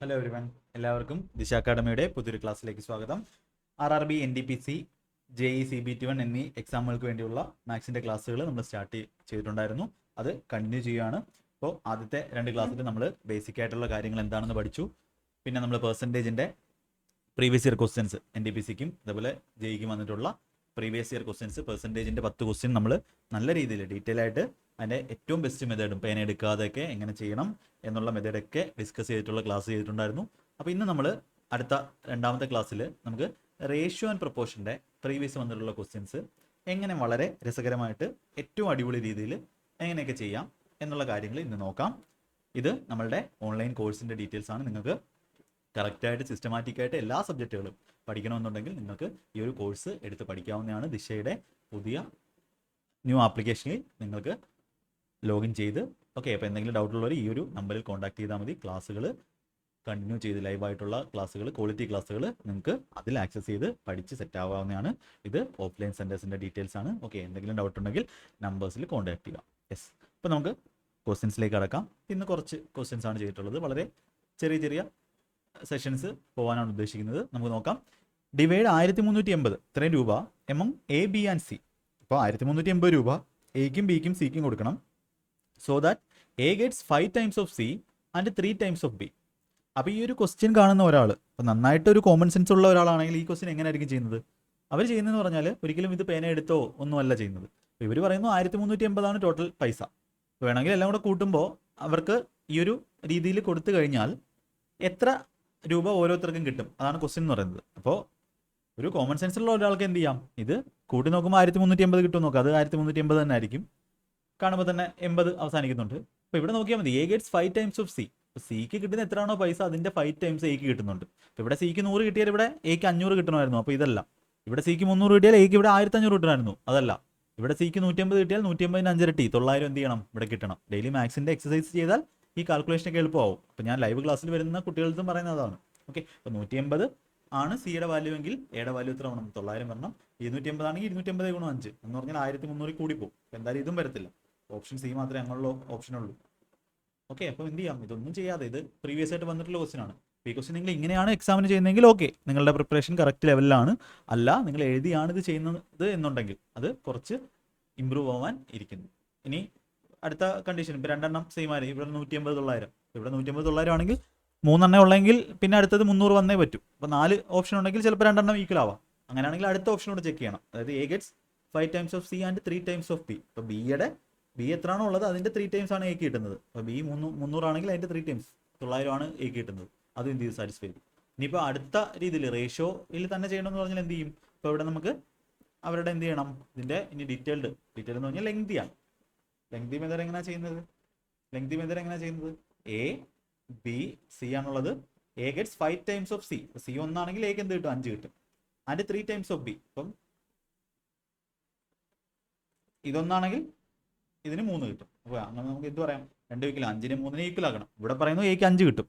Hello everyone, എല്ലാവർക്കും ദിശ അക്കാഡമിയുടെ പുതിയൊരു ക്ലാസ്സിലേക്ക് സ്വാഗതം. RRB NDPC JEE CBT1 എന്നീ എക്സാമുകൾക്ക് വേണ്ടിയുള്ള മാത്സിൻ്റെ ക്ലാസ്സുകൾ നമ്മൾ സ്റ്റാർട്ട് ചെയ്തിട്ടുണ്ടായിരുന്നു. അത് കണ്ടിന്യൂ ചെയ്യുകയാണ്. അപ്പോൾ ആദ്യത്തെ 2 ക്ലാസ്സിൽ നമ്മൾ ബേസിക് ആയിട്ടുള്ള കാര്യങ്ങൾ എന്താണെന്ന് പഠിച്ചു. പിന്നെ നമ്മൾ പെർസെൻറ്റേജിൻ്റെ പ്രീവിയസ് ഇയർ ക്വസ്റ്റ്യൻസ് NDPCക്കും അതുപോലെ JEEക്കും വന്നിട്ടുള്ള പ്രീവിയസ് ഇയർ ക്വസ്റ്റ്യൻസ് പെർസെൻറ്റേജിൻ്റെ 10 ക്വസ്റ്റ്യൻ നമ്മൾ നല്ല രീതിയിൽ ഡീറ്റെയിൽ ആയിട്ട് അതിൻ്റെ ഏറ്റവും ബെസ്റ്റ് മെത്തേഡും പേന എടുക്കാതെയൊക്കെ എങ്ങനെ ചെയ്യണം എന്നുള്ള മെത്തേഡൊക്കെ ഡിസ്കസ് ചെയ്തിട്ടുള്ള ക്ലാസ് ചെയ്തിട്ടുണ്ടായിരുന്നു. അപ്പോൾ ഇന്ന് നമ്മൾ അടുത്ത രണ്ടാമത്തെ ക്ലാസ്സിൽ നമുക്ക് റേഷ്യോ ആൻഡ് പ്രൊപ്പോർഷൻ്റെ പ്രീവിയസ് വന്നിട്ടുള്ള ക്വസ്റ്റ്യൻസ് എങ്ങനെ വളരെ രസകരമായിട്ട് ഏറ്റവും അടിപൊളി രീതിയിൽ എങ്ങനെയൊക്കെ ചെയ്യാം എന്നുള്ള കാര്യങ്ങൾ ഇന്ന് നോക്കാം. ഇത് നമ്മളുടെ ഓൺലൈൻ കോഴ്സിൻ്റെ ഡീറ്റെയിൽസ് ആണ്. നിങ്ങൾക്ക് കറക്റ്റായിട്ട് സിസ്റ്റമാറ്റിക്കായിട്ട് എല്ലാ സബ്ജക്റ്റുകളും പഠിക്കണമെന്നുണ്ടെങ്കിൽ നിങ്ങൾക്ക് ഈ ഒരു കോഴ്സ് എടുത്ത് പഠിക്കാവുന്നതാണ്. ദിശയുടെ പുതിയ ന്യൂ ആപ്ലിക്കേഷനിൽ നിങ്ങൾക്ക് ലോഗിൻ ചെയ്ത് ഓക്കെ. അപ്പോൾ എന്തെങ്കിലും ഡൗട്ട് ഉള്ളവർ ഈ ഒരു നമ്പറിൽ കോൺടാക്ട് ചെയ്താൽ മതി. ക്ലാസ്സുകൾ കണ്ടിന്യൂ ചെയ്ത് ലൈവായിട്ടുള്ള ക്ലാസ്സുകൾ, ക്വാളിറ്റി ക്ലാസ്സുകൾ നിങ്ങൾക്ക് അതിൽ ആക്സസ് ചെയ്ത് പഠിച്ച് സെറ്റ് ആവാവുന്നതാണ്. ഇത് ഓഫ്ലൈൻ സെൻറ്റേഴ്സിൻ്റെ ഡീറ്റെയിൽസ് ആണ്. ഓക്കെ, എന്തെങ്കിലും ഡൗട്ട് ഉണ്ടെങ്കിൽ നമ്പേഴ്സിൽ കോൺടാക്ട് ചെയ്യുക. യെസ്, അപ്പോൾ നമുക്ക് ക്വസ്റ്റ്യൻസിലേക്ക് കടക്കാം. ഇന്ന് കുറച്ച് ക്വസ്റ്റ്യൻസ് ആണ് ചെയ്തിട്ടുള്ളത്. വളരെ ചെറിയ ചെറിയ സെഷൻസ് പോകാനാണ് ഉദ്ദേശിക്കുന്നത്. നമുക്ക് നോക്കാം. ഡിവൈഡ് 1380 ഇത്രയും രൂപ among A, B and C. അപ്പോൾ 1380 രൂപ എക്കും ബിക്കും സിക്കും കൊടുക്കണം. So that A gets 5 times of C and 3 times of B. അപ്പോൾ ഈ ഒരു ക്വസ്റ്റ്യൻ കാണുന്ന ഒരാൾ, ഇപ്പോൾ നന്നായിട്ട് ഒരു കോമൺ സെൻസ് ഉള്ള ഒരാളാണെങ്കിൽ ഈ ക്വസ്റ്റ്യൻ എങ്ങനെയായിരിക്കും ചെയ്യുന്നത്? അവർ ചെയ്യുന്നതെന്ന് പറഞ്ഞാൽ ഒരിക്കലും ഇത് പേന എടുത്തോ ഒന്നുമല്ല ചെയ്യുന്നത്. അപ്പോൾ ഇവർ പറയുന്നു 1380 ടോട്ടൽ പൈസ. വേണമെങ്കിൽ എല്ലാം കൂടെ കൂട്ടുമ്പോൾ അവർക്ക് ഈ ഒരു രീതിയിൽ കൊടുത്തു കഴിഞ്ഞാൽ എത്ര രൂപ ഓരോരുത്തർക്കും കിട്ടും, അതാണ് ക്വസ്റ്റ്യൻ എന്ന് പറയുന്നത്. അപ്പോൾ ഒരു കോമൺ സെൻസിലുള്ള ഒരാൾക്ക് എന്ത് ചെയ്യാം, ഇത് കൂട്ടി നോക്കുമ്പോൾ 1380 കിട്ടും നോക്കാം. അത് 1380 തന്നെ ആയിരിക്കും. കാണുമ്പോൾ തന്നെ 80 അവസാനിക്കുന്നുണ്ട്. അപ്പോൾ ഇവിടെ നോക്കിയാൽ മതി. A gets 5 times of C. അപ്പോൾ സിക്ക് കിട്ടുന്ന എത്രയാണോ പൈസ അതിൻ്റെ 5 ടൈംസ് എക്ക് കിട്ടുന്നുണ്ട്. അപ്പോൾ ഇവിടെ സിക്ക് 100 കിട്ടിയാൽ ഇവിടെ എക്ക് 500 കിട്ടണമായിരുന്നു. അപ്പോൾ ഇതല്ല. ഇവിടെ സിക്ക് 300 കിട്ടിയാൽ എക്ക് ഇവിടെ 1500 കിട്ടണമായിരുന്നു. അതല്ല. ഇവിടെ സിക്ക് 150 കിട്ടിയാൽ 150ന് 5 ഇരട്ടി 900 എന്ത് ചെയ്യണം, ഇവിടെ കിട്ടണം. ഡെയിലി മാത്സിൻ്റെ എക്സസൈസ് ചെയ്താൽ ഈ കാൽക്കുലേഷനൊക്കെ എളുപ്പമാവും. അപ്പോൾ ഞാൻ ലൈവ് ക്ലാസ്സിൽ വരുന്ന കുട്ടികൾക്കും പറയുന്നതാണ്. ഓക്കെ, അപ്പോൾ 180 ആണ് സിയുടെ വാല്യൂ എങ്കിൽ എയുടെ വാല്യൂ എത്ര വേണം, 900 വരണം. 280 ആണെങ്കിൽ 280 ഗുണം 5 എന്ന് പറഞ്ഞാൽ 1300 കൂടി പോകും. എന്തായാലും ഇതും വരത്തില്ല. ഓപ്ഷൻ സി മാത്രമേ അങ്ങനെയുള്ള ഓപ്ഷനുള്ളൂ. ഓക്കെ, അപ്പോൾ എന്ത് ചെയ്യാം, ഇതൊന്നും ചെയ്യാതെ ഇത് പ്രീവിയസ് ആയിട്ട് വന്നിട്ടുള്ള ക്വസ്റ്റ്യൻ ആണ്. ഈ ക്വസ്റ്റ്യൻ നിങ്ങൾ ഇങ്ങനെയാണ് എക്സാമിന് ചെയ്യുന്നതെങ്കിൽ ഓക്കെ, നിങ്ങളുടെ പ്രിപ്പറേഷൻ കറക്റ്റ് ലെവലിലാണ്. അല്ല, നിങ്ങൾ എഴുതിയാണ് ഇത് ചെയ്യുന്നത് എന്നുണ്ടെങ്കിൽ അത് കുറച്ച് ഇമ്പ്രൂവ് ആവാൻ ഇരിക്കുന്നു. ഇനി അടുത്ത കണ്ടീഷൻ, ഇപ്പോൾ രണ്ടെണ്ണം സെയിം ആയിരിക്കും. ഇവിടെ 180 900, ഇവിടെ 180 900 ആണെങ്കിൽ 3 എണ്ണം ഉള്ളെങ്കിൽ പിന്നെ അടുത്തത് 300 വന്നേ പറ്റൂ. അപ്പോൾ 4 ഓപ്ഷൻ ഉണ്ടെങ്കിൽ ചിലപ്പോൾ 2 എണ്ണം ഈക്വൽ ആവാം. അങ്ങനെയാണെങ്കിൽ അടുത്ത ഓപ്ഷനോട് ചെക്ക് ചെയ്യണം. അതായത് A gets 5 times of C and 3 times of B. അപ്പോൾ ബി എത്രയാണോ ഉള്ളത് അതിൻ്റെ 3 ടൈംസ് ആണ് എക്ക് കിട്ടുന്നത്. അപ്പോൾ B 300 ആണെങ്കിൽ അതിൻ്റെ 3 ടൈംസ് 900 ആണ് എക്ക് കിട്ടുന്നത്. അതും എന്ത് ചെയ്യും, സാറ്റിസ്ഫൈ ചെയ്യും. ഇനിയിപ്പോൾ അടുത്ത രീതിയിൽ റേഷ്യോയിൽ തന്നെ ചെയ്യണമെന്ന് പറഞ്ഞാൽ എന്ത് ചെയ്യും, ഇപ്പോൾ ഇവിടെ നമുക്ക് അവരുടെ എന്ത് ചെയ്യണം, ഇതിൻ്റെ ഇനി ഡീറ്റെയിൽ എന്ന് പറഞ്ഞാൽ ലെങ്തിയാണ്. ലെങ്തി മെത്തേഡ് എങ്ങനെയാണ് ചെയ്യുന്നത്? A, B, C ആണുള്ളത്. A gets 5 times of C. C 1 ആണെങ്കിൽ എക്ക് എന്ത് കിട്ടും, 5 കിട്ടും. And 3 times of B. അപ്പം ഇതൊന്നാണെങ്കിൽ ഇതിന് 3 കിട്ടും. അപ്പോൾ അങ്ങനെ നമുക്ക് എന്ത് പറയാം, 2 ഈക്വൽ 5നെ 3നെ ഈക്വൽ ആക്കണം. ഇവിടെ പറയുന്നു എക്ക് 5 കിട്ടും,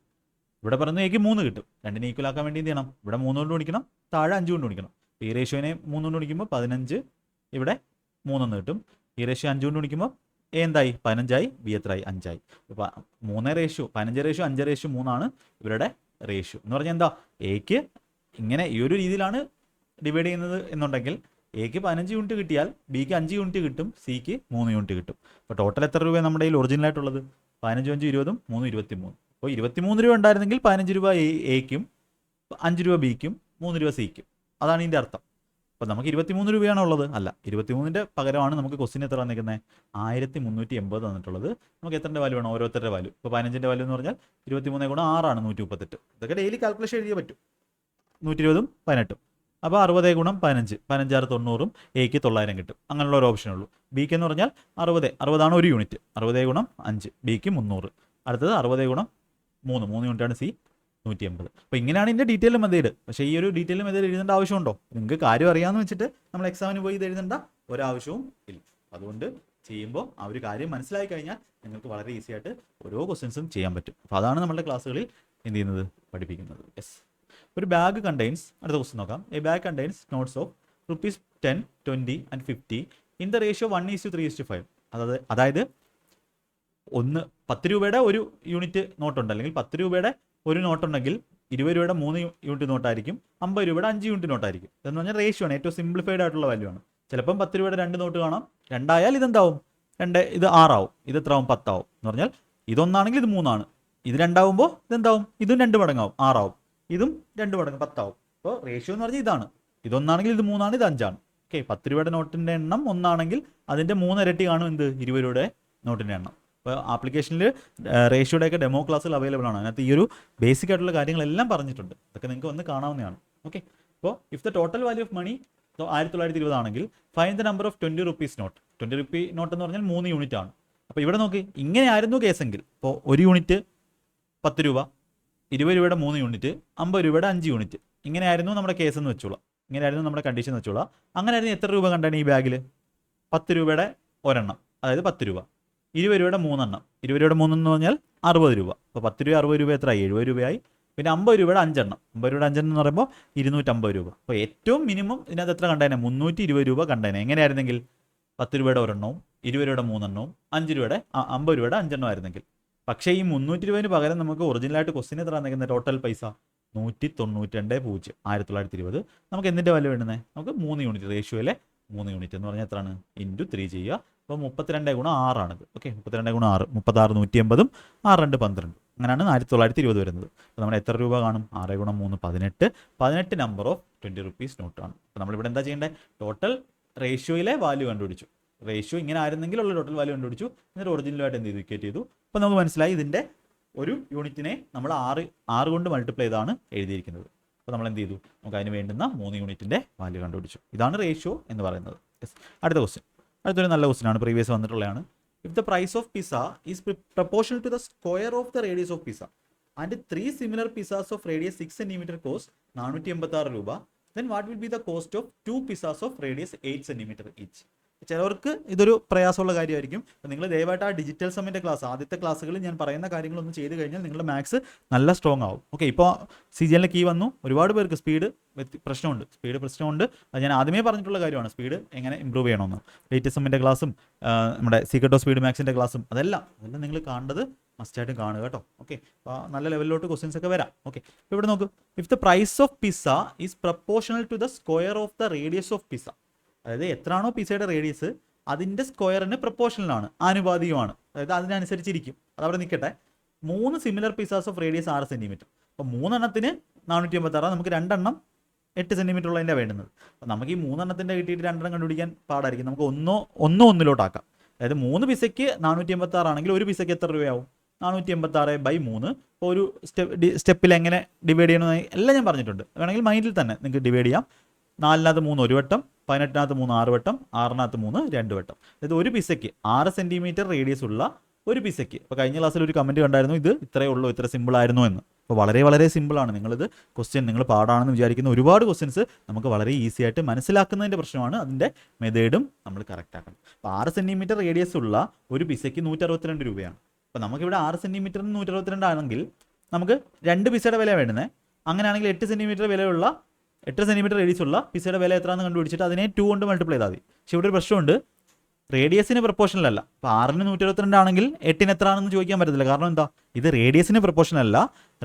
ഇവിടെ പറയുന്നു എക്ക് 3 കിട്ടും. 2നെ ഈക്വൽ ആക്കാൻ വേണ്ടി എന്ത് ചെയ്യണം, ഇവിടെ 3 കൊണ്ട് ഗുണിക്കണം, താഴെ 5 കൊണ്ട് ഗുണിക്കണം. ഈ റേഷ്യോനെ 3 കൊണ്ട് ഗുണിക്കുമ്പോൾ 15, ഇവിടെ 3 കിട്ടും. ഈ റേഷ്യോ 5 കൊണ്ട് ഗുണിക്കുമ്പോൾ A എന്തായി, 15 ആയി. B എത്രയായി, 5 ആയി. അപ്പോൾ 3 റേഷ്യോ 15 റേഷ്യോ 5 റേഷ്യോ 3 ആണ് ഇവരുടെ റേഷ്യോ. എന്ന് പറഞ്ഞാൽ എന്താ, എക്ക് ഇങ്ങനെ ഈ ഒരു രീതിയിലാണ് ഡിവൈഡ് ചെയ്യുന്നത് എന്നുണ്ടെങ്കിൽ എക്ക് 15 യൂണിറ്റ് കിട്ടിയാൽ ബിക്ക് 5 യൂണിറ്റ് കിട്ടും, സിക്ക് 3 യൂണിറ്റ് കിട്ടും. അപ്പോൾ ടോട്ടൽ എത്ര രൂപയാണ് നമ്മുടെ കയ്യിൽ ഒറിജിനൽ ആയിട്ടുള്ളത്, 15 5 20 3 23. അപ്പോൾ 23 രൂപ ഉണ്ടായിരുന്നെങ്കിൽ 15 രൂപ എക്കും 5 രൂപ ബിക്കും 3 രൂപ സിക്കും. അതാണ് ഇതിൻ്റെ അർത്ഥം. അപ്പോൾ നമുക്ക് 23 രൂപയാണോ ഉള്ളത്? അല്ല, 23ൻ്റെ പകരമാണ് നമുക്ക് ക്വസ്റ്റ്യൻ എത്ര വന്നിരിക്കുന്നത്, 1380 തന്നിട്ടുള്ളത്. നമുക്ക് എത്രൻ്റെ വാല്യൂ വേണം, ഓരോരുത്തരുടെ വാല്യൂ. ഇപ്പോൾ 15ൻ്റെ വാല്യൂ എന്ന് പറഞ്ഞാൽ 23 ഗുണം 6 ആണ് 138. ഇതൊക്കെ ഡെയിലി കാൽക്കുലേഷൻ എഴുതിയേ പറ്റും. 120 18. അപ്പോൾ 60 ഗുണം 15 15 6 90 എക്ക് 900 കിട്ടും. അങ്ങനെയുള്ള ഒരു ഓപ്ഷനുള്ളൂ. ബിക്ക് എന്ന് പറഞ്ഞാൽ 60 ആണ് 1 യൂണിറ്റ്. 60 ഗുണം 5 ബിക്ക് 300. അടുത്തത് 60 ഗുണം 3 യൂണിറ്റാണ് സി, 180. അപ്പോൾ ഇങ്ങനെയാണ് ഇതിൻ്റെ ഡീറ്റെയിൽ മെത്തേഡ്. പക്ഷേ ഈ ഒരു ഡീറ്റെയിൽ മെത്തേഡ് എഴുതേണ്ട ആവശ്യമുണ്ടോ? നിങ്ങൾക്ക് കാര്യം അറിയാമെന്ന് വെച്ചിട്ട് നമ്മൾ എക്സാമിന് പോയി ഇത് എഴുതേണ്ട ഒരാവശ്യവും ഇല്ല. അതുകൊണ്ട് ചെയ്യുമ്പോൾ ആ ഒരു കാര്യം മനസ്സിലായി കഴിഞ്ഞാൽ നിങ്ങൾക്ക് വളരെ ഈസി ആയിട്ട് ഓരോ ക്വസ്റ്റ്യൻസും ചെയ്യാൻ പറ്റും. അപ്പോൾ അതാണ് നമ്മുടെ ക്ലാസ്സുകളിൽ എന്ത് ചെയ്യുന്നത്, പഠിപ്പിക്കുന്നത്. യെസ്, ഒരു ബാഗ് കണ്ടെയ്ൻസ്, അടുത്ത ക്വസ്റ്റ്യൻ നോക്കാം. A bag contains notes of ₹10, 20 and 50 in the ratio 1:3:5. അതായത് 10 രൂപയുടെ ഒരു യൂണിറ്റ് നോട്ടുണ്ട്, അല്ലെങ്കിൽ 10 രൂപയുടെ ഒരു നോട്ടുണ്ടെങ്കിൽ 20 രൂപയുടെ 3 യൂണിറ്റ് നോട്ടായിരിക്കും, 50 രൂപയുടെ 5 യൂണിറ്റ് നോട്ടായിരിക്കും. ഇതെന്ന് പറഞ്ഞാൽ റേഷ്യോ ആണ്, ഏറ്റവും സിംപ്ലിഫൈഡ് ആയിട്ടുള്ള വാല്യൂ ആണ്. ചിലപ്പം 10 രൂപയുടെ 2 നോട്ട് കാണാം, 2 ആയാൽ ഇതെന്താവും, ഇത് 6 ആവും, ഇത് എത്ര ആവും, 10 ആവും. എന്ന് പറഞ്ഞാൽ ഇതൊന്നാണെങ്കിൽ ഇത് 3 ആണ്, ഇത് 2 ആവുമ്പോൾ ഇതെന്താവും, ഇതും 2 മടങ്ങാവും, 6 ആവും, ഇതും 2 മടങ്ങ് 10 ആവും. അപ്പോൾ റേഷ്യോ എന്ന് പറഞ്ഞാൽ ഇതാണ്, ഇതൊന്നാണെങ്കിൽ ഇത് 3 ആണ്, ഇത് 5 ആണ്. ഓക്കെ, 10 രൂപയുടെ നോട്ടിൻ്റെ എണ്ണം 1 ആണെങ്കിൽ അതിൻ്റെ 3 ഇരട്ടി കാണും എന്ത്, 20 രൂപയുടെ നോട്ടിൻ്റെ എണ്ണം. അപ്പോൾ ആപ്ലിക്കേഷനിൽ റേഷ്യോയുടെയൊക്കെ ഡെമോ ക്ലാസ്സിൽ അവൈലബിൾ ആണ്. അതിനകത്ത് ഈ ഒരു ബേസിക് ആയിട്ടുള്ള കാര്യങ്ങളെല്ലാം പറഞ്ഞിട്ടുണ്ട്, അതൊക്കെ നിങ്ങൾക്ക് വന്ന് കാണാവുന്നതാണ്. ഓക്കെ, അപ്പോൾ if the total value of money 1920 ആണെങ്കിൽ find the number of 20 rupees note. 20 rupee note എന്ന് പറഞ്ഞാൽ 3 യൂണിറ്റ് ആണ്. അപ്പോൾ ഇവിടെ നോക്കി, ഇങ്ങനെയായിരുന്നു കേസെങ്കിൽ, ഇപ്പോൾ 1 യൂണിറ്റ് 10 രൂപ, 20 രൂപയുടെ 3 യൂണിറ്റ്, 50 രൂപയുടെ 5 യൂണിറ്റ്, ഇങ്ങനെയായിരുന്നു നമ്മുടെ കേസ് എന്ന് വെച്ചോളാം, ഇങ്ങനെയായിരുന്നു നമ്മുടെ കണ്ടീഷൻ എന്ന് വെച്ചോളാം. അങ്ങനെയായിരുന്നു എത്ര രൂപ കണ്ടാണ് ഈ ബാഗിൽ, 10 രൂപയുടെ ഒരെണ്ണം, അതായത് 10 രൂപ, 20 രൂപയുടെ 3 എണ്ണം, 20 രൂപയുടെ 3 എന്ന് പറഞ്ഞാൽ 60 രൂപ. അപ്പോൾ 10 രൂപ 60 രൂപ എത്രയായി, 70 രൂപയായി. പിന്നെ 50 രൂപയുടെ 5 എണ്ണം, 50 രൂപയുടെ 5 എണ്ണം എന്ന് പറയുമ്പോൾ 250 രൂപ. അപ്പോൾ ഏറ്റവും മിനിമം ഇതിനകത്ത് എത്ര കണ്ടേനെ, 320 രൂപ കണ്ടേനെ. എങ്ങനെയായിരുന്നെങ്കിൽ 10 രൂപയുടെ ഒരെണ്ണവും 20 രൂപയുടെ 3 എണ്ണവും 5 രൂപയുടെ 50 രൂപയുടെ 5 എണ്ണം ആയിരുന്നെങ്കിൽ. പക്ഷേ ഈ 320 പകരം നമുക്ക് ഒറിജിനലായിട്ട് ക്വസ്റ്റിന് എത്ര നിൽക്കുന്ന ടോട്ടൽ പൈസ 192.0 1920. നമുക്ക് എന്തിൻ്റെ വാല്യൂ വേണ്ടുന്നത്, നമുക്ക് 3 യൂണിറ്റ്, റേഷ്യോയിലെ 3 യൂണിറ്റ് എന്ന് പറഞ്ഞാൽ എത്രയാണ്, ഇൻറ്റു 3 ചെയ്യുക. അപ്പോൾ 32 ഗുണം 6 ആണിത്. ഓക്കെ, 32 ഗുണം 6, 36, 180, 6 2 12, അങ്ങനെയാണ് 1920 വരുന്നത്. അപ്പോൾ നമ്മൾ എത്ര രൂപ കാണും, 6 ഗുണം 3 18 നമ്പർ ഓഫ് 20 റുപ്പീസ് നോട്ടാണ്. അപ്പോൾ നമ്മളിവിടെ എന്താ ചെയ്യേണ്ടത്, ടോട്ടൽ റേഷ്യോയിലെ വാല്യൂ കണ്ടുപിടിച്ചു, റേഷ്യോ ഇങ്ങനെ ആയിരുന്നെങ്കിലുള്ള ടോട്ടൽ വാല്യൂ കണ്ടുപിടിച്ചു, എന്നിട്ട് ഒറിജിനലുമായിട്ട് എന്ത് ചെയ്തു, ഇക്വേറ്റ് ചെയ്തു. അപ്പോൾ നമുക്ക് മനസ്സിലായി ഇതിൻ്റെ ഒരു യൂണിറ്റിനെ നമ്മൾ 6 കൊണ്ട് മൾട്ടിപ്ലൈ ചെയ്താണ് എഴുതിയിരിക്കുന്നത്. അപ്പോൾ നമ്മൾ എന്ത് ചെയ്തു, നമുക്ക് അതിന് വേണ്ടുന്ന 3 യൂണിറ്റിൻ്റെ വാല്യൂ കണ്ടുപിടിച്ചു. ഇതാണ് റേഷ്യോ എന്ന് പറയുന്നത്. അടുത്ത ക്വസ്റ്റ്യൻ, അടുത്തൊരു നല്ല ക്വസ്റ്റ്യൻ ആണ്, പ്രീവിയസ് വന്നിട്ടുള്ളതാണ്. If the price of pizza is proportional to the square of the radius of pizza and 3 similar pizzas of radius 6 centimetre cost 486 രൂപ, then what will be the cost of 2 pizzas of radius 8 centimeter each? ചിലവർക്ക് ഇതൊരു പ്രയാസമുള്ള കാര്യമായിരിക്കും. നിങ്ങൾ ദയവായിട്ട് ആ digital സമ്മിൻ്റെ class, ആദ്യത്തെ ക്ലാസ്സുകളിൽ ഞാൻ പറയുന്ന കാര്യങ്ങളൊന്നും ചെയ്ത് കഴിഞ്ഞാൽ നിങ്ങളുടെ മാത്സ് നല്ല സ്ട്രോങ് ആവും. ഓക്കെ, ഇപ്പോൾ CGL കീ വന്നു, ഒരുപാട് പേർക്ക് സ്പീഡ് പ്രശ്നമുണ്ട്. അത് ഞാൻ ആദ്യമേ പറഞ്ഞിട്ടുള്ള കാര്യമാണ്, സ്പീഡ് എങ്ങനെ ഇമ്പ്രൂവ് ചെയ്യണമെന്ന്. ലേറ്റസ്റ്റ് സമ്മിൻ്റെ ക്ലാസ്സും നമ്മുടെ സീക്രട്ട് ഓഫ് സ്പീഡ് മാത്സിൻ്റെ ക്ലാസ്സും അതെല്ലാം നിങ്ങൾ കാണേണ്ടത് മസ്റ്റായിട്ടും കാണുക കേട്ടോ. ഓക്കെ, അപ്പോൾ നല്ല ലെവലിലോട്ട് ക്വസ്റ്റ്യൻസ് ഒക്കെ വരാം. ഓക്കെ, ഇപ്പോൾ ഇവിടെ നോക്കൂ, if the price of pizza is proportional to the square of the radius of pizza, അതായത് എത്രയാണോ പിസയുടെ റേഡിയസ് അതിൻ്റെ സ്ക്വയറിന് പ്രപ്പോർഷണലാണ്, ആനുപാതികമാണ്, അതായത് അതിനനുസരിച്ചിരിക്കും. അതവിടെ നിൽക്കട്ടെ. 3 similar pizzas of radius 6 centimetre, അപ്പോൾ 3 എണ്ണത്തിന് 486, നമുക്ക് 2 എണ്ണം 8 സെൻറ്റിമീറ്റർ ഉള്ളതിൻ്റെ വേണ്ടുന്നത്. അപ്പോൾ നമുക്ക് ഈ 3 എണ്ണത്തിൻ്റെ കിട്ടിയിട്ട് 2 എണ്ണം കണ്ടുപിടിക്കാൻ പാടായിരിക്കും. നമുക്ക് ഒന്നിലോട്ടാക്കാം. അതായത് 3 പിസയ്ക്ക് 486 ആണെങ്കിൽ ഒരു പിസയ്ക്ക് എത്ര രൂപയാവും, 486/3. ഇപ്പോൾ ഒരു സ്റ്റെപ്പിൽ എങ്ങനെ ഡിവൈഡ് ചെയ്യണമെന്ന് എല്ലാം ഞാൻ പറഞ്ഞിട്ടുണ്ട്, വേണമെങ്കിൽ മൈൻഡിൽ തന്നെ നിങ്ങൾക്ക് ഡിവൈഡ് ചെയ്യാം. 4-നകത്ത് 3 ഒരു വട്ടം, 18-നകത്ത് 3 6 വട്ടം, 6-നകത്ത് 3 2 വട്ടം. അതായത് ഒരു പിസയ്ക്ക് 6 സെൻറ്റിമീറ്റർ റേഡിയസ് ഉള്ള ഒരു പിസയ്ക്ക്. ഇപ്പോൾ കഴിഞ്ഞ ക്ലാസ്സിൽ ഒരു കമൻറ്റ് കണ്ടായിരുന്നു, ഇത് ഇത്രയേ ഉള്ളൂ, ഇത്ര സിമ്പിൾ ആയിരുന്നു എന്ന്. അപ്പോൾ വളരെ വളരെ സിമ്പിളാണ്. നിങ്ങളിത് ക്വസ്റ്റ്യൻ നിങ്ങൾ പാടാണെന്ന് വിചാരിക്കുന്ന ഒരുപാട് ക്വസ്റ്റ്യൻസ് നമുക്ക് വളരെ ഈസി ആയിട്ട് മനസ്സിലാക്കുന്നതിൻ്റെ പ്രശ്നമാണ്, അതിൻ്റെ മെത്തേഡും നമ്മൾ കറക്റ്റ് ആക്കണം. അപ്പോൾ 6 സെൻറ്റിമീറ്റർ റേഡിയസ് ഉള്ള ഒരു പിസയ്ക്ക് 162 രൂപയാണ്. അപ്പോൾ നമുക്കിവിടെ 6 സെൻറ്റിമീറ്ററിന് 162 ആണെങ്കിൽ നമുക്ക് 2 പിസയുടെ വില വേണ്ടുന്നത്. അങ്ങനെയാണെങ്കിൽ 8 സെൻറ്റിമീറ്റർ വിലയുള്ള 8 സെൻറ്റിമീറ്റർ റേഡിയസ് ഉള്ള പിസയുടെ വില എത്രയാണെന്ന് കണ്ടുപിടിച്ചിട്ട് അതിനെ 2 കൊണ്ട് മൾട്ടിപ്ലൈ ചെയ്താൽ മതി. പക്ഷേ ഇവിടെ ഒരു പ്രശ്നമുണ്ട്, റേഡിയസിന് പ്രപ്പോർഷണൽ അല്ല. അപ്പോൾ 6-ന് 162 ആണെങ്കിൽ 8-ന് എത്രയാണെന്ന് ചോദിക്കാൻ പറ്റത്തില്ല. കാരണം എന്താ, ഇത് റേഡിയസിന് പ്രപ്പോർഷണൽ അല്ല,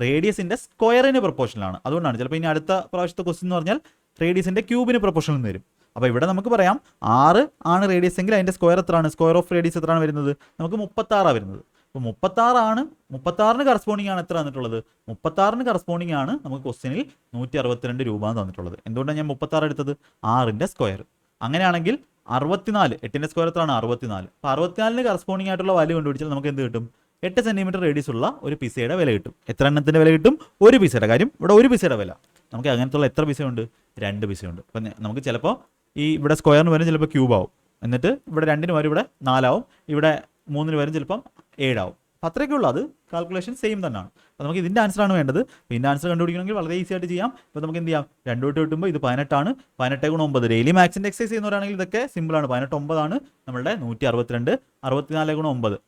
റേഡിയസിൻ്റെ സ്ക്വയറിന് പ്രപ്പോർഷണലാണ്. അതുകൊണ്ടാണ് ചിലപ്പോൾ ഇനി അടുത്ത പ്രാവശ്യത്തെ ക്വസ്റ്റ്യൻ എന്ന് പറഞ്ഞാൽ റേഡിയസിൻ്റെ ക്യൂബിന് പ്രപ്പോർഷണൽ എന്ന് വരും. അപ്പോൾ ഇവിടെ നമുക്ക് പറയാം 6 ആണ് റേഡിയസ് എങ്കിൽ അതിൻ്റെ സ്ക്വയർ എത്രയാണ്, സ്ക്വയർ ഓഫ് റേഡിയസ് എത്രയാണ് വരുന്നത്, നമുക്ക് 36 വരുന്നത്. അപ്പോൾ 36-ന് കറസ്പോണ്ടിങ് ആണ് എത്ര തന്നിട്ടുള്ളത്, 36-ന് കറസ്പോണ്ടിങ് ആണ് നമുക്ക് ക്വസ്റ്റ്യനിൽ 162 രൂപ തന്നിട്ടുള്ളത്. എന്തുകൊണ്ടാണ് ഞാൻ 36 എടുത്തത്, 6-ന്റെ സ്ക്വയർ. അങ്ങനെയാണെങ്കിൽ 64, 8-ന്റെ സ്ക്വയർ എത്രയാണ് 64. അപ്പോൾ 64-ന് കറസ്പോണ്ടിങ് ആയിട്ടുള്ള വാല്യൂ കണ്ടുപിടിച്ചാൽ നമുക്ക് എന്ത് കിട്ടും, 8 സെൻറ്റിമീറ്റർ റേഡിയസ് ഉള്ള ഒരു പിസയുടെ വില കിട്ടും. എത്ര എണ്ണത്തിൻ്റെ വില കിട്ടും, ഒരു പിസയുടെ കാര്യം. ഇവിടെ ഒരു പിസയുടെ വില നമുക്ക് അങ്ങനത്തുള്ള എത്ര പിസയുണ്ട്, 2 പിസയുണ്ട്. അപ്പം നമുക്ക് ചിലപ്പോൾ ഈ ഇവിടെ സ്ക്വയറിന് വരും ചിലപ്പോൾ ക്യൂബ് ആവും, എന്നിട്ട് ഇവിടെ 2-ന് വരും ഇവിടെ 4 ആവും, ഇവിടെ 3-ന് വരും ചിലപ്പം 7 ആവും. അപ്പോൾ അത്രയൊക്കെ ഉള്ളൂ, അത് കാൽക്കുലേഷൻ സെയിം തന്നെയാണ്. അപ്പോൾ നമുക്ക് ഇതിൻ്റെ ആൻസറാണ് വേണ്ടത്. ഇതിൻ്റെ ആൻസർ കണ്ടുപിടിക്കണമെങ്കിൽ വളരെ ഈസി ആയിട്ട് ചെയ്യാം. ഇപ്പോൾ നമുക്ക് എന്ത് ചെയ്യാം, 2 തൊട്ട് കിട്ടുമ്പോൾ ഇത് 18 ആണ്, 18 ഗുണം 9. ഡെയിലി മാത്സിൻ്റെ എക്സസൈസ് ചെയ്യുന്നവരാണെങ്കിൽ ഇതൊക്കെ സിമ്പിളാണ്. 18 9 ആണ് നമ്മളുടെ 162, 64 ഗുണം 9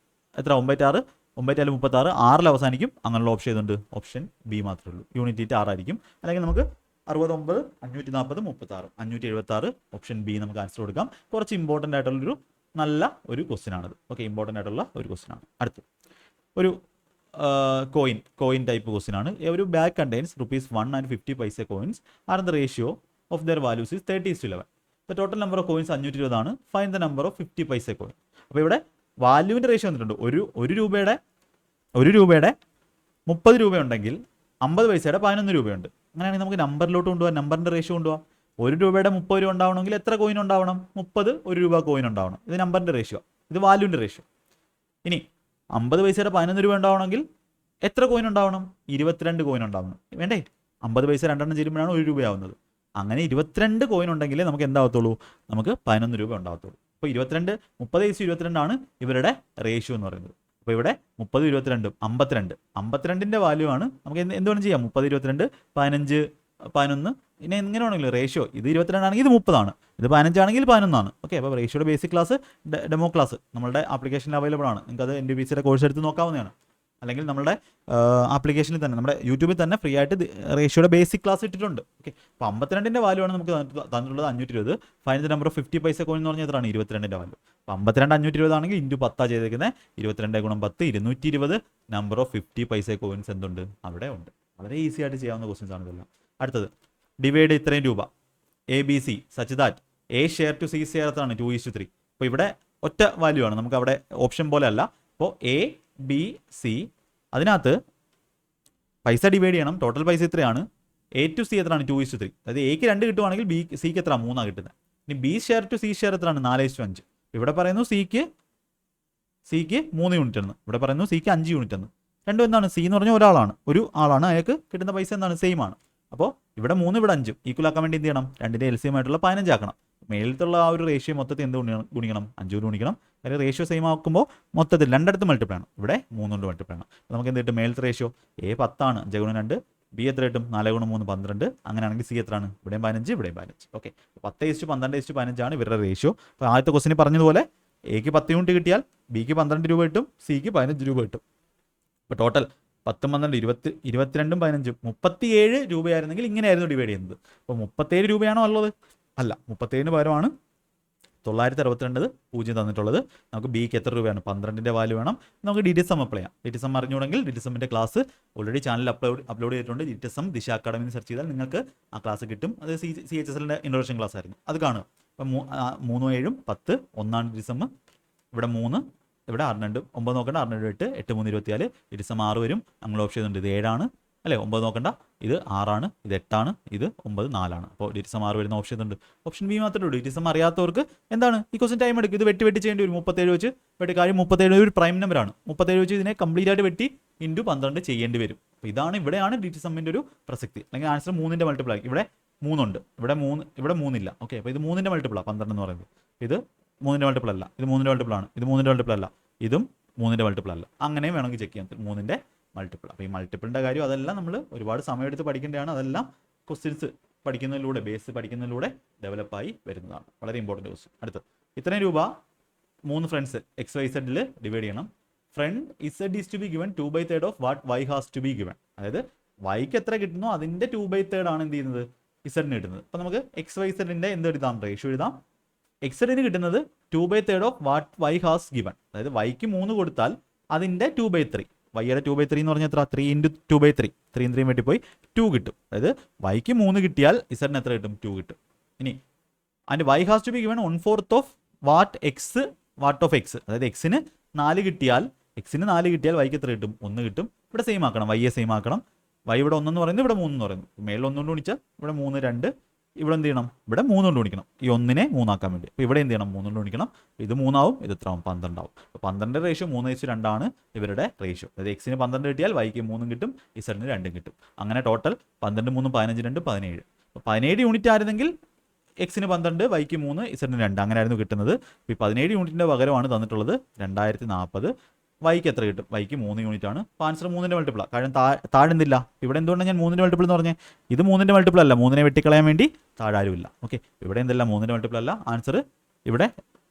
എത്ര, 96, 9 36, 6-ൽ അവസാനിക്കും. അങ്ങനെയുള്ള ഓപ്ഷൻ ചെയ്തുകൊണ്ട് ഓപ്ഷൻ ബി മാത്രമേ ഉള്ളൂ. യൂണിറ്റ് 6 ആയിരിക്കും. അല്ലെങ്കിൽ നമുക്ക് 69, 540, 36, 576 ഓപ്ഷൻ ബി നമുക്ക് ആൻസർ കൊടുക്കാം. കുറച്ച് ഇമ്പോർട്ടൻ്റ് ആയിട്ടുള്ളൊരു നല്ല ഒരു ക്വസ്റ്റ്യൻ ആണത്. ഓക്കെ, ഇമ്പോർട്ടൻ്റ് ആയിട്ടുള്ള ഒരു ക്വസ്റ്റ്യൻ ആണ്. അടുത്ത് ഒരു കോയിൻ ടൈപ്പ് ക്വസ്റ്റ്യൻ ആണ്. ഒരു bag contains ₹1 and 50 paise coins are the ratio of there values is 30:11. The total number of coins 520 ആണ്. Find the number of 50 paise coin. അപ്പോൾ ഇവിടെ വാല്യൂവിൻ്റെ റേഷ്യോ വന്നിട്ടുണ്ട്. ഒരു രൂപയുടെ 30 രൂപ ഉണ്ടെങ്കിൽ 50 പൈസയുടെ 11 രൂപയുണ്ട്. അങ്ങനെയാണെങ്കിൽ നമുക്ക് നമ്പറിലോട്ട് കൊണ്ടുപോകാം, നമ്പറിൻ്റെ റേഷ്യോ കൊണ്ടുപോകാം. 1 രൂപയുടെ 30 രൂപ ഉണ്ടാവണമെങ്കിൽ എത്ര കോയിൻ ഉണ്ടാവണം? 30 1 രൂപ കോയിൻ ഉണ്ടാവണം. ഇത് നമ്പറിൻ്റെ റേഷ്യോ, ഇത് വാല്യൂവിൻ്റെ റേഷ്യോ. ഇനി 50 പൈസയുടെ 11 രൂപ ഉണ്ടാവണമെങ്കിൽ എത്ര കോയിൻ ഉണ്ടാവണം? 22 കോയിൻ ഉണ്ടാവണം. വേണ്ടേ? 50 പൈസ രണ്ടെണ്ണം ചേരുമ്പോഴാണ് 1 രൂപയാവുന്നത്. അങ്ങനെ 22 കോയിൻ ഉണ്ടെങ്കിലേ നമുക്ക് എന്താവത്തുള്ളൂ? നമുക്ക് 11 രൂപ ഉണ്ടാവത്തുള്ളൂ. അപ്പോൾ 30:22 ആണ് ഇവരുടെ റേഷ്യോ എന്ന് പറയുന്നത്. അപ്പോൾ ഇവിടെ 30, 22, 52. 52ൻ്റെ വാല്യൂ ആണ്. നമുക്ക് എന്ത് വേണം ചെയ്യാം? 30, 22, 15, 11. ഇനി എങ്ങനെ വേണമെങ്കിലും റേഷ്യോ ഇത് 22 ആണെങ്കിൽ ഇത് 30 ആണ്, ഇത് 15 ആണെങ്കിൽ 11 ആണ്. ഓക്കെ, അപ്പോൾ റേഷ്യോയുടെ ബേസിക് ക്ലാസ്, ഡെമോ ക്ലാസ് നമ്മളുടെ ആപ്ലിക്കേഷനിൽ അവൈലബിൾ ആണ്. നിങ്ങൾക്ക് അത് NDPCയുടെ കോഴ്സ് എടുത്ത് നോക്കാവുന്നതാണ്. അല്ലെങ്കിൽ നമ്മുടെ ആപ്ലിക്കേഷനിൽ തന്നെ, നമ്മുടെ യൂട്യൂബിൽ തന്നെ ഫ്രീ ആയിട്ട് റേഷ്യോയുടെ ബേസിക് ക്ലാസ് ഇട്ടിട്ടുണ്ട്. ഓക്കെ, അപ്പോൾ 52ൻ്റെ വാല്യൂ ആണ് നമുക്ക് തന്നിട്ടുള്ളത് 520. Find the number of 50 paise coin എന്ന് പറഞ്ഞാൽ എത്രയാണ്? 22ൻ്റെ വാല്യൂ. അപ്പോൾ 52 520 ആണെങ്കിൽ ഇൻറ്റു 10 ചെയ്തേക്കുന്നത്. 22 × 10 220. നമ്പർ ഓഫ് 50 paise കോയിൻസ് എന്തുണ്ട്? അവിടെ ഉണ്ട്. വളരെ ഈസി ആയിട്ട് ചെയ്യാവുന്ന ക്വസ്റ്റ്യൻസ് ആണ് ഇതെല്ലാം. അടുത്തത്, ഡിവൈഡ് ഇത്രയും രൂപ ABC such that A share to C share എത്രയാണ്? 2:3. അപ്പോൾ ഇവിടെ ഒറ്റ വാല്യൂ ആണ്, നമുക്ക് അവിടെ ഓപ്ഷൻ പോലെ അല്ല. അപ്പോൾ ABC അതിനകത്ത് പൈസ ഡിവൈഡ് ചെയ്യണം. ടോട്ടൽ പൈസ ഇത്രയാണ്. A to C എത്രയാണ്? 2:3. അതായത് Aക്ക് 2 കിട്ടുവാണെങ്കിൽ Cക്ക് എത്ര? 3 കിട്ടുന്നത്. ഇനി B share to C share എത്രയാണ്? 4:5. ഇവിടെ പറയുന്നു Cക്ക് 3 യൂണിറ്റ് എന്ന്, ഇവിടെ പറയുന്നു Cക്ക് 5 യൂണിറ്റ് എന്ന്. രണ്ടും എന്താണ്? C എന്ന് പറഞ്ഞാൽ ഒരു ആളാണ്, അയാൾക്ക് കിട്ടുന്ന പൈസ എന്താണ്? സെയിം ആണ്. അപ്പോൾ ഇവിടെ 3 ഇവിടെ 5 ഈക്വൽ ആക്കാൻ വേണ്ടി എന്ത് ചെയ്യണം? 2ൻ്റെ LCM ആയിട്ടുള്ള 15 ആക്കണം. മേലത്തുള്ള ആ ഒരു റേഷ്യോ മൊത്തത്തിൽ എന്ത് ഗുണിക്കണം? 5 ഗുണിക്കണം. അല്ലെങ്കിൽ റേഷ്യോ സെയിം ആക്കുമ്പോൾ മൊത്തത്തിൽ രണ്ടിടത്ത് മൾട്ടിപ്ലൈ ആണ്. ഇവിടെ 3 കൊണ്ട് മൾട്ടിപ്ലൈ ആണ്. നമുക്ക് എന്ത് കിട്ടും? മേലത്തെ റേഷ്യോ A 10 ആണ്, 5 × 2. B എത്ര കിട്ടും? 4 × 3 12. അങ്ങനെയാണെങ്കിൽ C എത്രയാണ്? ഇവിടെയും 15, ഇവിടെയും 15. ഓക്കെ, 10:12:15 ആണ് ഇവരുടെ റേഷ്യോ. അപ്പോൾ ആദ്യത്തെ ക്വസ്റ്റിന് പറഞ്ഞതുപോലെ Aക്ക് 10 യൂണിറ്റ് കിട്ടിയാൽ Bക്ക് 12 രൂപ കിട്ടും, Cക്ക് 15 രൂപ കിട്ടും. അപ്പോൾ ടോട്ടൽ 10, 12, 20, 22, 15, 37 രൂപയായിരുന്നെങ്കിൽ ഇങ്ങനെയായിരുന്നു ഡിവൈഡ് ചെയ്യുന്നത്. അപ്പോൾ 37 രൂപയാണോ ഉള്ളത്? അല്ല, 37ന് പകരമാണ് 962 0 തന്നിട്ടുള്ളത്. നമുക്ക് Bക്ക് എത്ര രൂപയാണ്? 12ൻ്റെ വാല്യൂ വേണം. നമുക്ക് DTSM അപ്ലൈ ചെയ്യാം. DTSM അറിഞ്ഞുകൊണ്ടെങ്കിൽ DTSMൻ്റെ ക്ലാസ് ഓൾറെഡി ചാനലിൽ അപ്ലോഡ് ചെയ്തിട്ടുണ്ട്. DTSM ദിശ അക്കാഡമി സെർച്ച് ചെയ്താൽ നിങ്ങൾക്ക് ആ ക്ലാസ് കിട്ടും. അത് CHSLൻ്റെ ഇൻട്രൊഡക്ഷൻ ക്ലാസ് ആയിരുന്നു, അത് കാണുക. അപ്പം 3, 7, 10 1 DTSM. ഇവിടെ 3, ഇവിടെ 6, 2, 9 നോക്കണ്ട, 6, 2, 8, 8, 3, 24. DTSM 6 വരും. നമ്മൾ ഓപ്ഷൻ ചെയ്തിട്ടുണ്ട് ഇത് 7 ആണ് അല്ലേ? 9 നോക്കണ്ട, ഇത് 6 ആണ്, ഇത് 8 ആണ്, ഇത് 9, 4 ആണ്. അപ്പോൾ DTSM 6 വരുന്ന ഓപ്ഷൻ ഉണ്ട്. ഓപ്ഷൻ B മാത്രമേ ഉള്ളൂ. DTSM അറിയാത്തവർക്ക് എന്താണ് ഈ ക്വസ്റ്റൻ ടൈം എടുക്കും. ഇത് വെട്ടി ചെയ്യേണ്ടി വരും. 37 വെച്ച് വെട്ടി, കാര്യം 37 ഒരു പ്രൈം നമ്പറാണ്. 37 വെച്ച് ഇതിനെ കംപ്ലീറ്റ് ആയിട്ട് വെട്ടി ഇൻറ്റു 12 ചെയ്യേണ്ടി വരും. അപ്പോൾ ഇവിടെയാണ് DTSMൻ്റെ ഒരു പ്രസക്തി. അല്ലെങ്കിൽ ആൻസർ 3ൻ്റെ മൾട്ടിപ്പിൾ ആയി. ഇവിടെ 3 ഉണ്ട്, ഇവിടെ 3 ഇല്ല. ഓക്കെ, അപ്പോൾ ഇത് 3ൻ്റെ മൾട്ടിപ്പിളാണ് 12 എന്ന് പറയുന്നത്. ഇത് 3ൻ്റെ മൾട്ടിപ്പിൾ അല്ല, ഇത് 3ൻ്റെ മൾട്ടിപ്പിൾ ആണ്, ഇത് 3ൻ്റെ മൾട്ടിപ്പിൾ അല്ല, ഇതും 3ൻ്റെ മൾട്ടിപ്പിൾ അല്ല. അങ്ങനെയും വേണമെങ്കിൽ ചെക്ക് ചെയ്യാം 3ൻ്റെ മൾട്ടിപ്പിൾ. അപ്പോൾ ഈ മൾട്ടിപ്പിളിൻ്റെ കാര്യം അതെല്ലാം നമ്മൾ ഒരുപാട് സമയമെടുത്ത് പഠിക്കേണ്ടതാണ്. അതെല്ലാം ക്വസ്റ്റ്യൻസ് പഠിക്കുന്നതിലൂടെ, ബേസ് പഠിക്കുന്നതിലൂടെ ഡെവലപ്പായി വരുന്നതാണ്. വളരെ ഇമ്പോർട്ടൻറ്റ് ക്വസ്റ്റ്യൻ. അടുത്ത്, ഇത്രയും രൂപ 3 ഫ്രണ്ട്സ് XYZൽ ഡിവൈഡ് ചെയ്യണം. Friend Z is to be given 2/3 of what Y has to be given. അതായത് Yക്ക് എത്ര കിട്ടുന്നോ അതിൻ്റെ 2/3 ആണ് എന്ത് ചെയ്യുന്നത്? Zന് കിട്ടുന്നത്. അപ്പോൾ നമുക്ക് XYZൻ്റെ എന്ത് എഴുതാം? റേഷ്യോ എഴുതാം. Xന് കിട്ടുന്നത് 2/3 of what Y has given. അതായത് Yക്ക് 3 കൊടുത്താൽ അതിൻ്റെ 2/3. Yയുടെ 2/3 എന്ന് പറഞ്ഞാൽ എത്ര? 3 × 2/3. 3 3 വെട്ടിപ്പോയി 2 കിട്ടും. അതായത് Yക്ക് 3 കിട്ടിയാൽ Zന് എത്ര കിട്ടും? 2 കിട്ടും. ഇനി and Y has to be given 1/4 of what of X. അതായത് Xന് 4 കിട്ടിയാൽ Yക്ക് എത്ര കിട്ടും? 1 കിട്ടും. ഇവിടെ സെയിം ആക്കണം, Yയെ സെയിം ആക്കണം. Y ഇവിടെ 1 എന്ന് പറയുന്നത്, ഇവിടെ 3 എന്ന് പറയുന്നത്. മേളിൽ 1 കൊണ്ട് ഗുണിച്ചാൽ ഇവിടെ 3, 2. ഇവിടെ എന്ത് ചെയ്യണം? ഇവിടെ 3 കൊണ്ട് ഗുണിക്കണം, ഈ 1നെ 3 ആക്കാൻ വേണ്ടി. അപ്പോൾ ഇവിടെ എന്ത് ചെയ്യണം? 3 കൊണ്ട് ഗുണിക്കണം. ഇത് 3 ആവും, ഇത് എത്ര ആവും? 12 ആവും. അപ്പോൾ 12 റേഷ്യോ 3:2 ആണ് ഇവരുടെ റേഷ്യോ. അതായത് Xന് 12 കിട്ടിയാൽ Yക്ക് 3 കിട്ടും, Zന് 2 കിട്ടും. അങ്ങനെ ടോട്ടൽ 12, 3, 15, 2, 17. അപ്പോൾ 17 യൂണിറ്റ് ആയിരുന്നെങ്കിൽ Xന് 12, Yക്ക് 3, Zന് 2 അങ്ങനെയായിരുന്നു കിട്ടുന്നത്. ഇപ്പോൾ ഈ 17 യൂണിറ്റിൻ്റെ പകരമാണ് തന്നിട്ടുള്ളത് 2040. Yക്ക് എത്ര കിട്ടും? Yക്ക് 3 യൂണിറ്റ് ആണ്. അപ്പോൾ ആൻസർ 3ൻ്റെ മൾട്ടിപ്പിളാണ്. കാരണം താഴുന്നില്ല. ഇവിടെ എന്തുകൊണ്ടാണ് ഞാൻ 3ൻ്റെ മൾട്ടിപ്പിൾ എന്ന് പറഞ്ഞത്? ഇത് 3ൻ്റെ മൾട്ടിപ്പിൾ അല്ല, 3നെ വെട്ടിക്കളയാൻ വേണ്ടി താഴാരുമില്ല. ഓക്കെ, ഇവിടെ എന്തല്ല 3ൻ്റെ മൾട്ടിപ്പിൾ അല്ല. ആൻസർ ഇവിടെ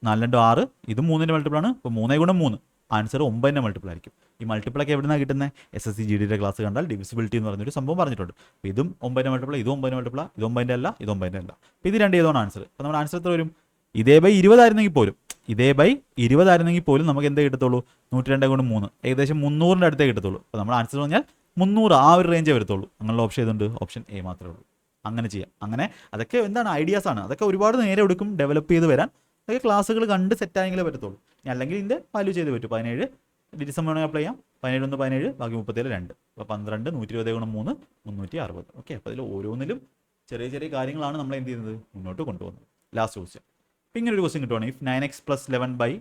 4 × 6, ഇതും 3ൻ്റെ മൾട്ടിപ്പിൾ ആണ്. അപ്പോൾ 3 × 3 ആൻസർ 9ൻ്റെ മൾട്ടിപ്പിൾ ആയിരിക്കും. ഈ മൾട്ടിപ്പിളൊക്കെ എവിടെ നിന്നാണ് കിട്ടുന്നത്? SSC GDയുടെ ക്ലാസ് കണ്ടാൽ ഡിവിസിബിലിറ്റി എന്ന് പറഞ്ഞൊരു സംഭവം പറഞ്ഞിട്ടുണ്ട്. അപ്പോൾ ഇതും 9ൻ്റെ മൾട്ടിപ്പിൾ, ഇതും 9ൻ്റെ മൾട്ടിപ്പിൾ, ഇത് 9ൻ്റെ അല്ല, ഇത് 9ൻ്റെ അല്ല. അപ്പോൾ ഇത് 2 ഏതാണ് ആൻസർ? അപ്പോൾ നമ്മുടെ ആൻസർ എത്ര വരും? ഇതേ ബൈ 20 ആയിരുന്നെങ്കിൽ പോലും നമുക്ക് എന്തേ കിട്ടത്തുള്ളൂ? 102 കൊണ്ട് 3 ഏകദേശം 300ൻ്റെ അടുത്തേ കിട്ടത്തുള്ളൂ. അപ്പോൾ നമ്മുടെ ആൻസർ പറഞ്ഞാൽ 300 ആ ഒരു റേഞ്ചേ വരത്തുള്ളൂ. അങ്ങനെയുള്ള ഓപ്ഷൻ ഏതുണ്ട്? ഓപ്ഷൻ എ മാത്രമേ ഉള്ളൂ. അങ്ങനെ ചെയ്യാം. അങ്ങനെ അതൊക്കെ എന്താണ് ഐഡിയാസ് ആണ്. അതൊക്കെ ഒരുപാട് നേരെ എടുക്കും ഡെവലപ്പ് ചെയ്ത് വരാൻ. അതൊക്കെ ക്ലാസ്സുകൾ കണ്ട് സെറ്റായെങ്കിലേ പറ്റത്തുള്ളൂ. അല്ലെങ്കിൽ ഇതിൻ്റെ വാല്യൂ ചെയ്ത് പറ്റും. 17 ഡിജിസം വേണമെങ്കിൽ അപ്ലൈ ചെയ്യാം. 17 1 17 ബാക്കി 37 2 അപ്പോൾ 12 120 ഗുണം 3 360. ഓക്കെ, അപ്പോൾ ഇതിൽ ഓരോന്നിലും ചെറിയ ചെറിയ കാര്യങ്ങളാണ് നമ്മൾ എന്ത് ചെയ്യുന്നത്? മുന്നോട്ട് കൊണ്ടുപോകുന്നത്. Last question. അപ്പോൾ ഇങ്ങനെ ഒരു ക്വസ്റ്റ്യൻ കിട്ടുവാണ്. ഇഫ് 9x + 11y,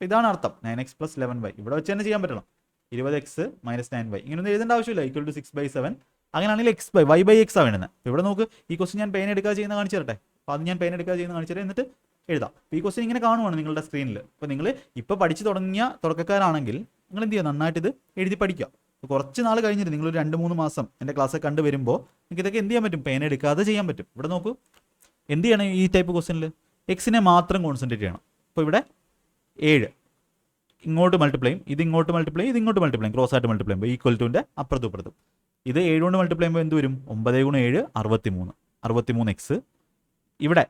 ഇതാണ് അർത്ഥം. 9x + 11y ഇവിടെ വെച്ച് തന്നെ ചെയ്യാൻ പറ്റണം. 20x - 9y ഇങ്ങനെയൊന്നും എഴുതേണ്ട ആവശ്യമില്ല. = 6/7 അങ്ങനെയാണെങ്കിൽ y/x ആണ് വേണ്ടുന്നത്. ഇവിടെ നോക്ക്, ഈ ക്വസ്റ്റ്യൻ ഞാൻ പെയിൻ എടുക്കാതെ ചെയ്യുന്ന കാണിച്ചു തരട്ടെ. അപ്പോൾ അത് ഞാൻ പെയിൻ എടുക്കാതെ ചെയ്യുന്ന കാണിച്ചു തരാം, എന്നിട്ട് എഴുതാം. അപ്പോൾ ഈ ക്വസ്റ്റ്യൻ ഇങ്ങനെ കാണുവാണ് നിങ്ങളുടെ സ്ക്രീനിൽ. അപ്പോൾ നിങ്ങൾ ഇപ്പോൾ പഠിച്ച് തുടങ്ങിയ തുടക്കക്കാരാണെങ്കിൽ നിങ്ങൾ എന്ത് ചെയ്യുക? നന്നായിട്ട് ഇത് എഴുതി പഠിക്കുക. അപ്പോൾ കുറച്ച് നാൾ കഴിഞ്ഞിട്ട് നിങ്ങളൊരു 2-3 മാസം എൻ്റെ ക്ലാസ് കണ്ടു വരുമ്പോൾ നിങ്ങൾക്ക് ഇതൊക്കെ എന്ത് ചെയ്യാൻ പറ്റും? പെയിൻ എടുക്കാതെ ചെയ്യാൻ പറ്റും. ഇവിടെ നോക്കൂ, എന്ത് ചെയ്യണം ഈ ടൈപ്പ് ക്വസ്റ്റ്യനിൽ? എക്സിനെ മാത്രം കോൺസെൻട്രേറ്റ് ചെയ്യണം. അപ്പോൾ ഇവിടെ 7 ഇങ്ങോട്ട് മൾട്ടിപ്ലൈ ചെയ്യും, ഇത് ഇങ്ങോട്ട് മൾട്ടിപ്ലൈ ചെയ്യും, ഇത് ഇങ്ങോട്ട് മൾട്ടിപ്ലൈ ചെയ്യും, ക്രോസ് ആയിട്ട് മൾട്ടിപ്ലൈ ചെയ്യുമ്പോൾ ഈക്വൽ ടുൻ്റെ അപ്പുറത്തും ഇപ്പുറത്തും. ഇത് 7 കൊണ്ട് മൾട്ടിപ്ലൈ ചെയ്യുമ്പോൾ എന്ത് വരും? 9 × 7 63x. ഇവിടെ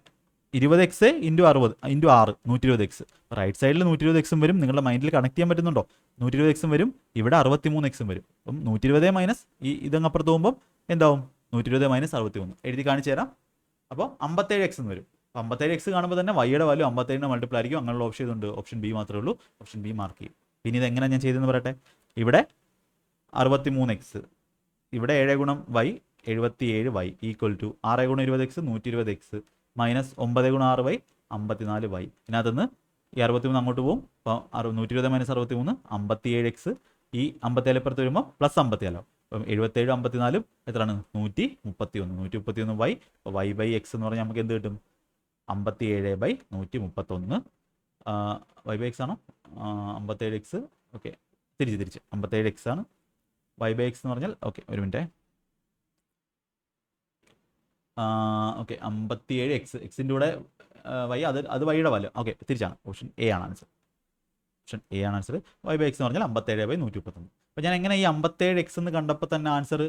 20x × 60 × 6 120x. റൈറ്റ് സൈഡിൽ 120x വരും. നിങ്ങളുടെ മൈൻഡിൽ കണക്ട് ചെയ്യാൻ പറ്റുന്നുണ്ടോ? 120x വരും, ഇവിടെ 63x വരും. അപ്പം 120 മൈനസ് ഇതങ്ങ് അപ്പുറത്ത് പോകുമ്പോൾ എന്താവും? 120 - 63 എഴുതി കാണിച്ചു തരാം. അപ്പോൾ 57x എന്ന് വരും. 57x കാണുമ്പോൾ തന്നെ വൈയുടെ വാല്യൂ 57ന് മൾട്ടിപ്ലൈ ആയിരിക്കും. അങ്ങനെയുള്ള ഓപ്ഷൻ ഇതുണ്ട്. ഓപ്ഷൻ ബി മാത്രമേ ഉള്ളൂ. ഓപ്ഷൻ ബി മാർക്ക് ചെയ്യും. പിന്നെ ഇത് എങ്ങനെ ഞാൻ ചെയ്തെന്ന് പറയട്ടെ. ഇവിടെ 63x, ഇവിടെ 7 × y 77y = 6 × 20x 120x minus 9 × 6y 54y. ഇതിനകത്തുനിന്ന് ഈ 63 അങ്ങോട്ട് പോകും. അപ്പോൾ 120 - 63 57x. ഈ 57 ഇപ്പുറത്ത് വരുമ്പോൾ പ്ലസ് 54. അപ്പം 77 54 എത്രയാണ്? 131. 131y. അപ്പോൾ y/x എന്ന് പറഞ്ഞാൽ നമുക്ക് എന്ത് കിട്ടും? 57/131. y/x ആണോ? 57x. ഓക്കെ, തിരിച്ച് 57x ആണ്. y/x എന്ന് പറഞ്ഞാൽ ഓക്കെ ഒരു മിനിറ്റ്. ഓക്കെ 57x, എക്സിൻ്റെ കൂടെ വൈ, അത് വൈയുടെ വാല്യൂ. ഓക്കെ, തിരിച്ചാണ്. ഓപ്ഷൻ എ ആണ് ആൻസർ. ഓപ്ഷൻ എ ആണ് ആൻസർ. y/x എന്ന് പറഞ്ഞാൽ 57/131. അപ്പോൾ ഞാൻ എങ്ങനെ ഈ 57x എന്ന് കണ്ടപ്പോൾ തന്നെ ആൻസർ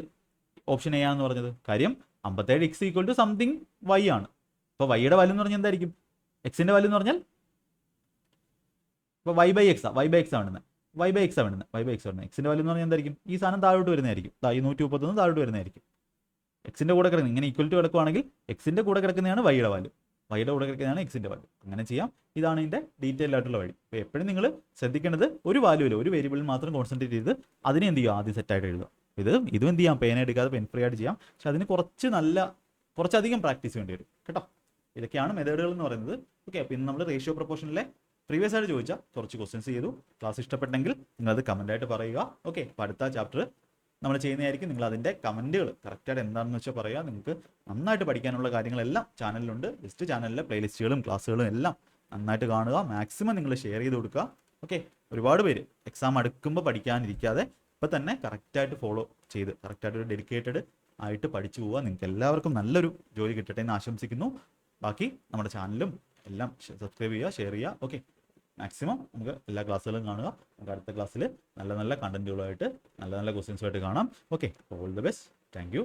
ഓപ്ഷൻ എ ആണെന്ന് പറഞ്ഞത്? കാര്യം 57x = സംതിങ് y ആണ്. അപ്പോൾ വൈയുടെ വാല്യൂ എന്ന് പറഞ്ഞാൽ എന്തായിരിക്കും? എക്സിൻ്റെ വാല്യൂ എന്ന് പറഞ്ഞാൽ ഇപ്പോൾ y/x ആണ് വേണ്ടുന്നത്. y/x ആണ് വേണ്ടുന്നത്. എക്സിൻ്റെ വാല്യൂ എന്ന് പറഞ്ഞാൽ എന്തായിരിക്കും? ഈ സാധനം താഴോട്ട് വരുന്നതായിരിക്കും. ഈ 131 താഴോട്ട് വരുന്നതായിരിക്കും. എക്സിൻ്റെ കൂടെ കിടക്കുന്നത് ഇങ്ങനെ ഈക്വൽ ടു കിടക്കുവാണെങ്കിൽ എക്സിൻ്റെ കൂടെ കിടക്കുന്നതാണ് വൈയുടെ വാല്യൂ, വൈയുടെ കൂടെ കിടക്കുന്നതാണ് എക്സിൻ്റെ വാല്യൂ. അങ്ങനെ ചെയ്യാം. ഇതാണ് ഇതിൻ്റെ ഡീറ്റെയിൽ ആയിട്ടുള്ള വഴി. അപ്പോൾ എപ്പോഴും നിങ്ങൾ ശ്രദ്ധിക്കേണ്ടത് ഒരു വാല്യൂവിൽ ഒരു വേരിയബിളിൽ മാത്രം കോൺസെൻട്രേറ്റ് ചെയ്ത് അതിനെ എന്ത് ചെയ്യുക? ആദ്യം സെറ്റായിട്ട് എഴുതുക. ഇതും എന്ത് ചെയ്യാം? പേന എടുക്കാതെ പെൻ ഫ്രീ ആയിട്ട് ചെയ്യാം. പക്ഷെ അതിന് കുറച്ചധികം പ്രാക്ടീസ് വേണ്ടി വരും കേട്ടോ. ഇതൊക്കെയാണ് മെത്തേഡുകൾ എന്ന് പറയുന്നത്. ഓക്കെ, അപ്പോൾ ഇന്ന് നമ്മൾ റേഷ്യോ പ്രൊപ്പോർഷനിലെ പ്രീവിയസ് ആയിട്ട് ചോദിച്ചാൽ കുറച്ച് ക്വസ്റ്റ്യൻസ് ചെയ്തു. ക്ലാസ് ഇഷ്ടപ്പെട്ടെങ്കിൽ നിങ്ങളത് കമൻറ്റായിട്ട് പറയുക. ഓക്കെ, അപ്പോൾ അടുത്ത ചാപ്റ്റർ നമ്മൾ ചെയ്യുന്നതായിരിക്കും. നിങ്ങൾ അതിൻ്റെ കമൻറ്റുകൾ കറക്റ്റായിട്ട് എന്താണെന്ന് വെച്ചാൽ പറയുക. നിങ്ങൾക്ക് നന്നായിട്ട് പഠിക്കാനുള്ള കാര്യങ്ങളെല്ലാം ചാനലിലുണ്ട്. ജസ്റ്റ് ചാനലിലെ പ്ലേലിസ്റ്റുകളും ക്ലാസ്സുകളും എല്ലാം നന്നായിട്ട് കാണുക. മാക്സിമം നിങ്ങൾ ഷെയർ ചെയ്ത് കൊടുക്കുക. ഓക്കെ, ഒരുപാട് പേര് എക്സാം അടുക്കുമ്പോൾ പഠിക്കാനിരിക്കാതെ ഇപ്പോൾ തന്നെ കറക്റ്റായിട്ട് ഫോളോ ചെയ്ത് കറക്റ്റായിട്ട് ഡെഡിക്കേറ്റഡ് ആയിട്ട് പഠിച്ചു പോവുക. നിങ്ങൾക്ക് എല്ലാവർക്കും നല്ലൊരു ജോലി കിട്ടട്ടെ എന്ന് ആശംസിക്കുന്നു. ബാക്കി നമ്മുടെ ചാനലും എല്ലാം സബ്സ്ക്രൈബ് ചെയ്യുക, ഷെയർ ചെയ്യുക. ഓക്കെ, മാക്സിമം നമുക്ക് എല്ലാ ക്ലാസ്സുകളും കാണുക. നമുക്ക് അടുത്ത ക്ലാസ്സിൽ നല്ല കണ്ടന്റുകളുമായിട്ട് നല്ല ക്വസ്റ്റ്യൻസുമായിട്ട് കാണാം. Okay, all the best. Thank you.